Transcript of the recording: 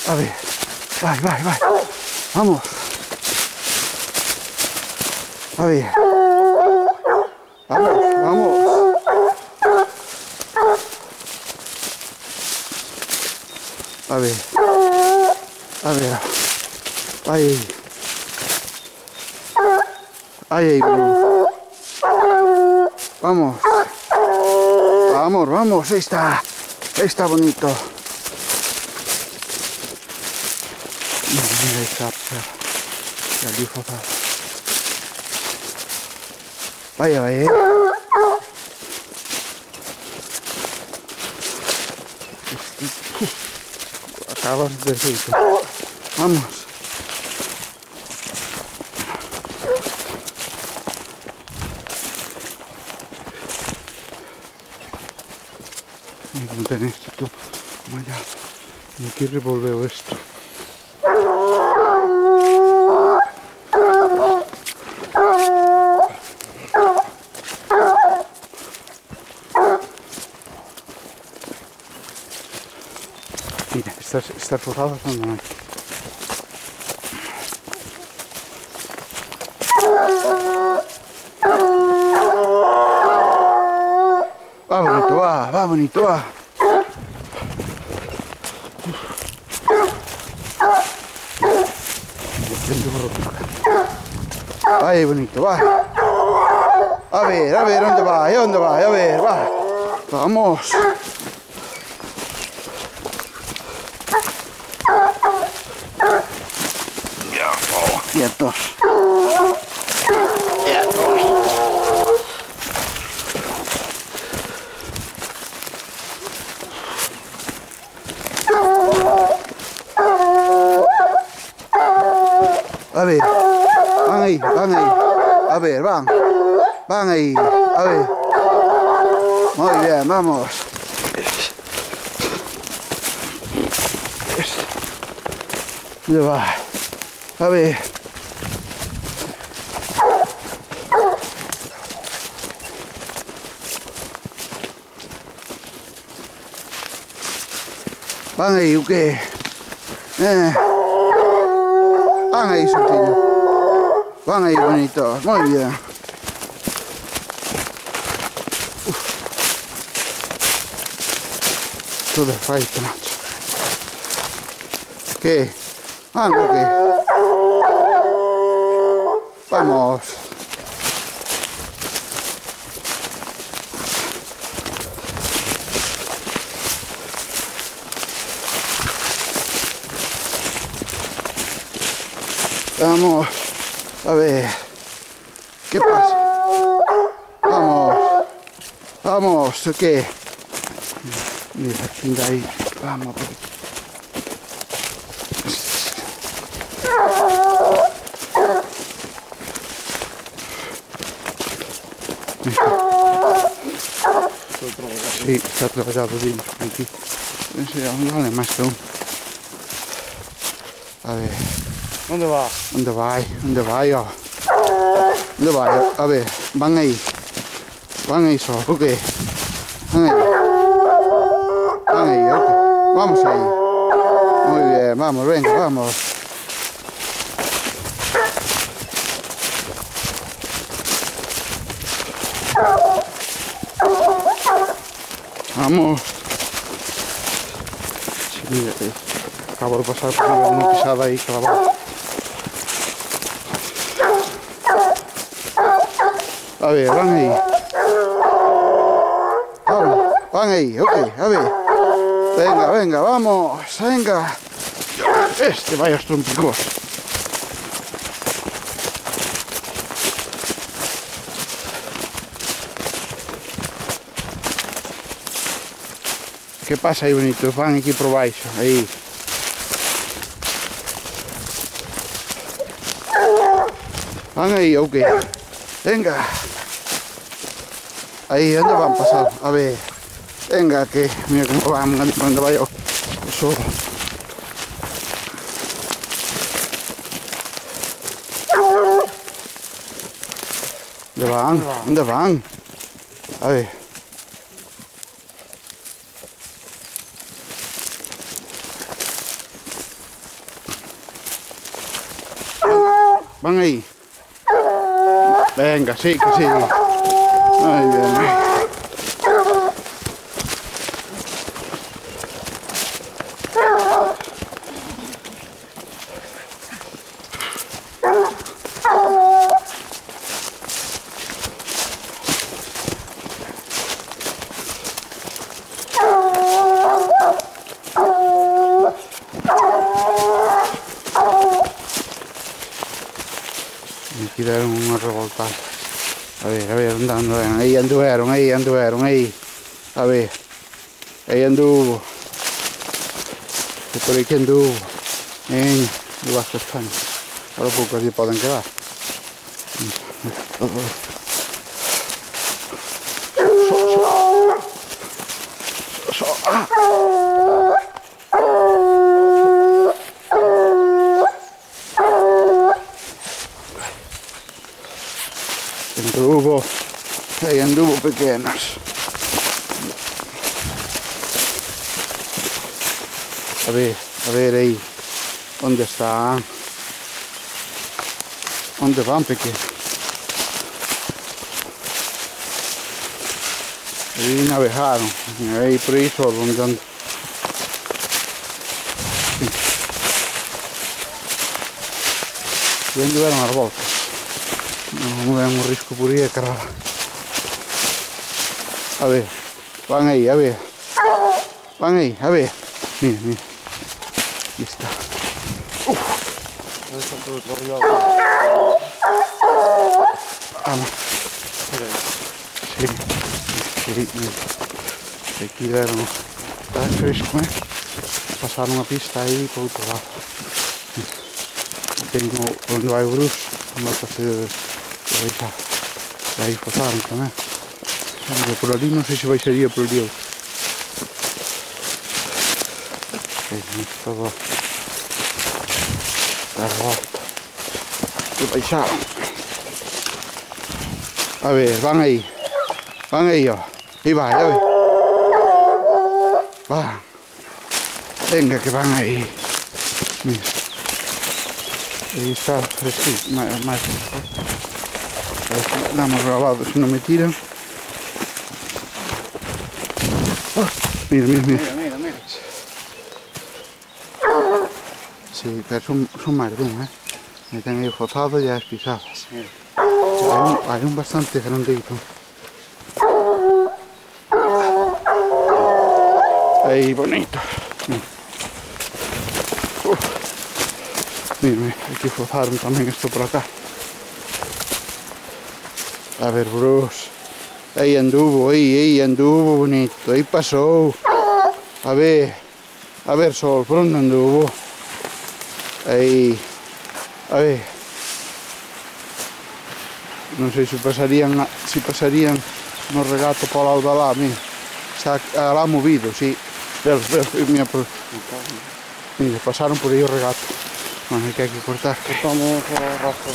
A ver. Vai, vai, vai. Vamos. A ver. Vamos, vamos. A ver. A ver. Ahí. Ahí, Blue. Vamos. Vamos, vamos. Ahí está. Ahí está bonito. Mira, ahí está. Ya dijo. Vaya, vaya. Acabas de decir. Vamos. No tenés esto. Vaya. No quiero revolver esto. Mira, estas forradas no hay. Va bonito, va bonito, va. Ahí bonito, va. A ver, ¿dónde va? ¿Dónde va? A ver, va. Vamos. Quietos. A ver, van ahí, van ahí. A ver, van ahí. A ver. Muy bien, vamos. ¿Dónde va? A ver. ¿Van ahí o qué? Van ahí, Santiño. Van ahí, bonitos. Muy bien. Todo falta, macho. ¿Qué? ¿Algo qué? Vamos. Vamos. A ver. ¿Qué pasa? Vamos. Vamos. ¿Qué? Mira, ahí. Vamos. Sí, está traballado dentro aquí. Vale más que un. A ver. ¿Dónde va? ¿Dónde va? ¿Dónde va? ¿Dónde va? A ver, van ahí. Van ahí solo, ¿ok? Van ahí. Van ahí, ok. Vamos ahí. Muy bien, vamos, venga, vamos. Vamos. Sí, mira, acabo de pasar por una pisada ahí clavada. A ver, van ahí. Vamos, van ahí, ok, a ver. Venga, venga, vamos, venga. Vaya trompicos. ¿Qué pasa aí, bonito? Van aquí por baixo, aí. Van aí, ok. Venga. Ahí, ¿dónde van a pasar? A ver. Venga, que mira cómo van, cuando vaya solo. ¿Dónde van? ¿Dónde van? A ver. van ahí. Venga, sí, que sí. Muy bien. Me tiraron unha revoltada. A ver, andando, aí andueron, aí. A ver, aí anduvo. E por aí que anduvo. Debaixo das cañas. Agora poucos ali poden quedar. Anduvo pequenos. A ver aí. Onde está? Onde van pequenos? Aí navegaron. Aí por aí só onde ando. E anduveron as voltas. Non é un risco por aí, caralho. A ver, van ahí, a ver. Van ahí, a ver. Mira. Ahí está. Vamos. Sí. Aquí deron. Está fresco, Pasaron a pista aí para outro lado. Tengo onde vai o Bruce. Uma passeio de deixar. Aí pasaron tamén. Por ali non sei se baixaría por ali. Todo a volta. E baixaron. A ver, van aí, ó. E vai, a ver. Va. Venga, que van aí. Mira. Aí está fresquito, máis. Damos grabado, se non me tiran. Mira. Sí, pero son máis dun, Me ten aí fotado e as pisadas. Hai un bastante grandito. Aí, bonito. Mira, aquí fozaron tamén isto por acá. A ver, Bruce. Aí anduvo bonito. Aí pasou. A ver, Sol, por onde anduvo? Aí, a ver. Non sei se pasarían no regato para o lado da lá, mira. Está alá movido, sí. Velos, mira, pasaron por aí o regato. Bueno, hai que cortar. Cortamos o rastro.